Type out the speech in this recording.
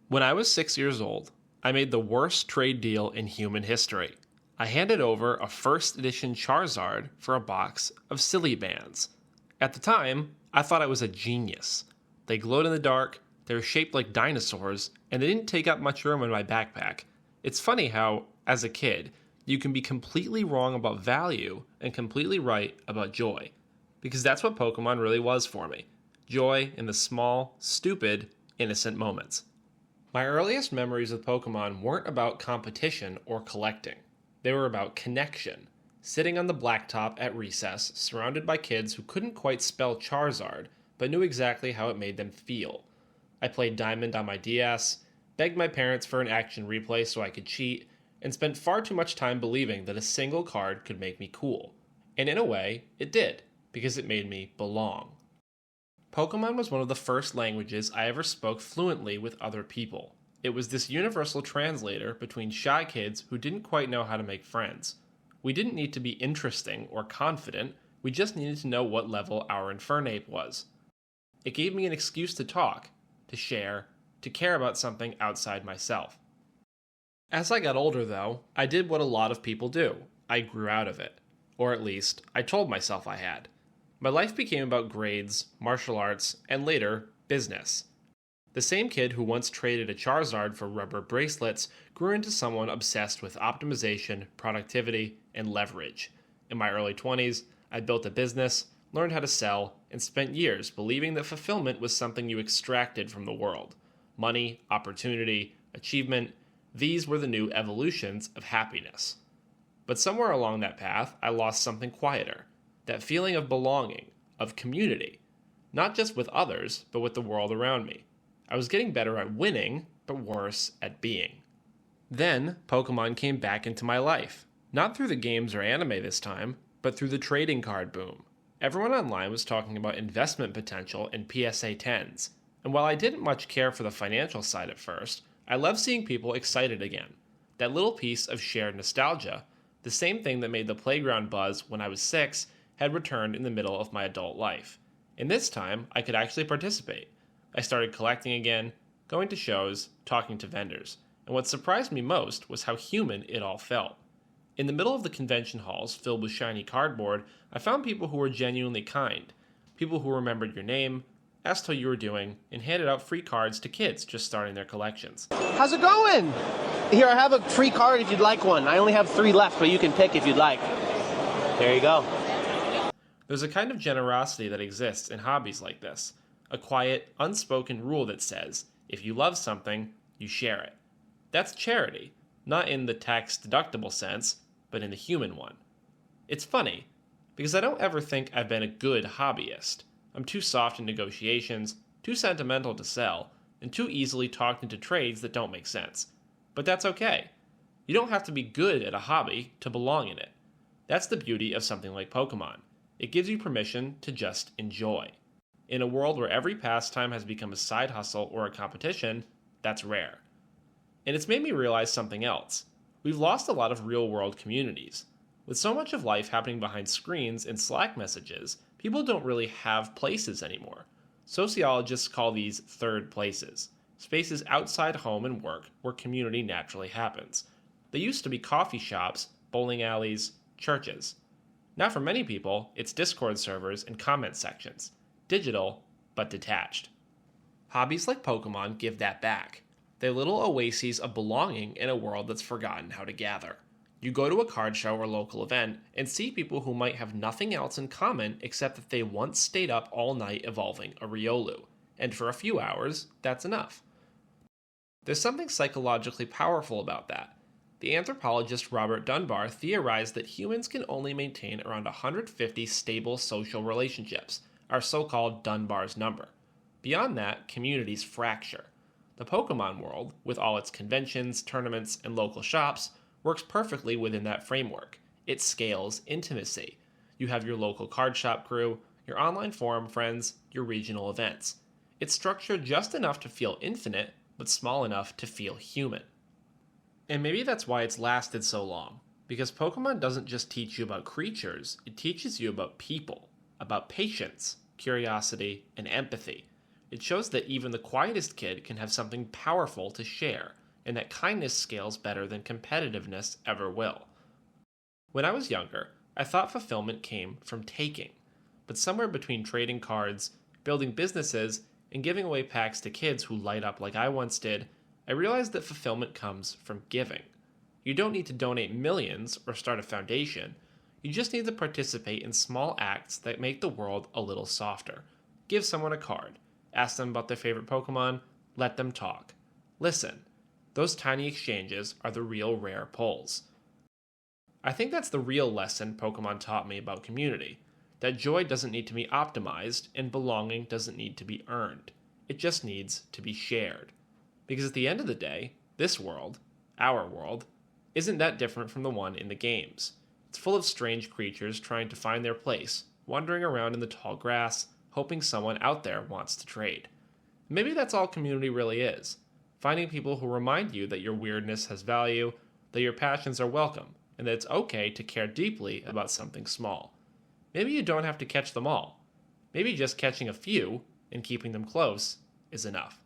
When I was 6 years old, I made the worst trade deal in human history. I handed over a first edition Charizard for a box of Silly Bands. At the time, I thought I was a genius. They glowed in the dark, they were shaped like dinosaurs, and they didn't take up much room in my backpack. It's funny how, as a kid, you can be completely wrong about value and completely right about joy. Because that's what Pokemon really was for me. Joy in the small, stupid, innocent moments. My earliest memories of Pokemon weren't about competition or collecting. They were about connection. Sitting on the blacktop at recess, surrounded by kids who couldn't quite spell Charizard, but knew exactly how it made them feel. I played Diamond on my DS, begged my parents for an action replay so I could cheat, and spent far too much time believing that a single card could make me cool. And in a way, it did, because it made me belong. Pokemon was one of the first languages I ever spoke fluently with other people. It was this universal translator between shy kids who didn't quite know how to make friends. We didn't need to be interesting or confident, we just needed to know what level our Infernape was. It gave me an excuse to talk, to share, to care about something outside myself. As I got older, though, I did what a lot of people do. I grew out of it. Or at least, I told myself I had. My life became about grades, martial arts, and later, business. The same kid who once traded a Charizard for rubber bracelets grew into someone obsessed with optimization, productivity, and leverage. In my early 20s, I built a business, learned how to sell, and spent years believing that fulfillment was something you extracted from the world. Money, opportunity, achievement, these were the new evolutions of happiness. But somewhere along that path, I lost something quieter. That feeling of belonging, of community, not just with others, but with the world around me. I was getting better at winning, but worse at being. Then, Pokemon came back into my life. Not through the games or anime this time, but through the trading card boom. Everyone online was talking about investment potential in PSA 10s, and while I didn't much care for the financial side at first, I loved seeing people excited again. That little piece of shared nostalgia, the same thing that made the playground buzz when I was 6, had returned in the middle of my adult life. And this time, I could actually participate. I started collecting again, going to shows, talking to vendors, and what surprised me most was how human it all felt. In the middle of the convention halls filled with shiny cardboard, I found people who were genuinely kind, people who remembered your name, asked how you were doing, and handed out free cards to kids just starting their collections. How's it going? Here, I have a free card if you'd like one. I only have 3 left, but you can pick if you'd like. There you go. There's a kind of generosity that exists in hobbies like this. A quiet, unspoken rule that says, if you love something, you share it. That's charity, not in the tax-deductible sense, but in the human one. It's funny, because I don't ever think I've been a good hobbyist. I'm too soft in negotiations, too sentimental to sell, and too easily talked into trades that don't make sense. But that's okay. You don't have to be good at a hobby to belong in it. That's the beauty of something like Pokemon. It gives you permission to just enjoy. In a world where every pastime has become a side hustle or a competition, that's rare. And it's made me realize something else. We've lost a lot of real-world communities. With so much of life happening behind screens and Slack messages, people don't really have places anymore. Sociologists call these third places, spaces outside home and work where community naturally happens. They used to be coffee shops, bowling alleys, churches. Now for many people, it's Discord servers and comment sections. Digital, but detached. Hobbies like Pokemon give that back. They're little oases of belonging in a world that's forgotten how to gather. You go to a card show or local event and see people who might have nothing else in common except that they once stayed up all night evolving a Riolu. And for a few hours, that's enough. There's something psychologically powerful about that. The anthropologist Robert Dunbar theorized that humans can only maintain around 150 stable social relationships, our so-called Dunbar's number. Beyond that, communities fracture. The Pokemon world, with all its conventions, tournaments, and local shops, works perfectly within that framework. It scales intimacy. You have your local card shop crew, your online forum friends, your regional events. It's structured just enough to feel infinite, but small enough to feel human. And maybe that's why it's lasted so long, because Pokemon doesn't just teach you about creatures, it teaches you about people, about patience, curiosity, and empathy. It shows that even the quietest kid can have something powerful to share, and that kindness scales better than competitiveness ever will. When I was younger, I thought fulfillment came from taking, but somewhere between trading cards, building businesses, and giving away packs to kids who light up like I once did, I realized that fulfillment comes from giving. You don't need to donate millions or start a foundation. You just need to participate in small acts that make the world a little softer. Give someone a card. Ask them about their favorite Pokemon. Let them talk. Listen. Those tiny exchanges are the real rare pulls. I think that's the real lesson Pokemon taught me about community. That joy doesn't need to be optimized and belonging doesn't need to be earned. It just needs to be shared. Because at the end of the day, this world, our world, isn't that different from the one in the games. It's full of strange creatures trying to find their place, wandering around in the tall grass, hoping someone out there wants to trade. Maybe that's all community really is. Finding people who remind you that your weirdness has value, that your passions are welcome, and that it's okay to care deeply about something small. Maybe you don't have to catch them all. Maybe just catching a few and keeping them close is enough.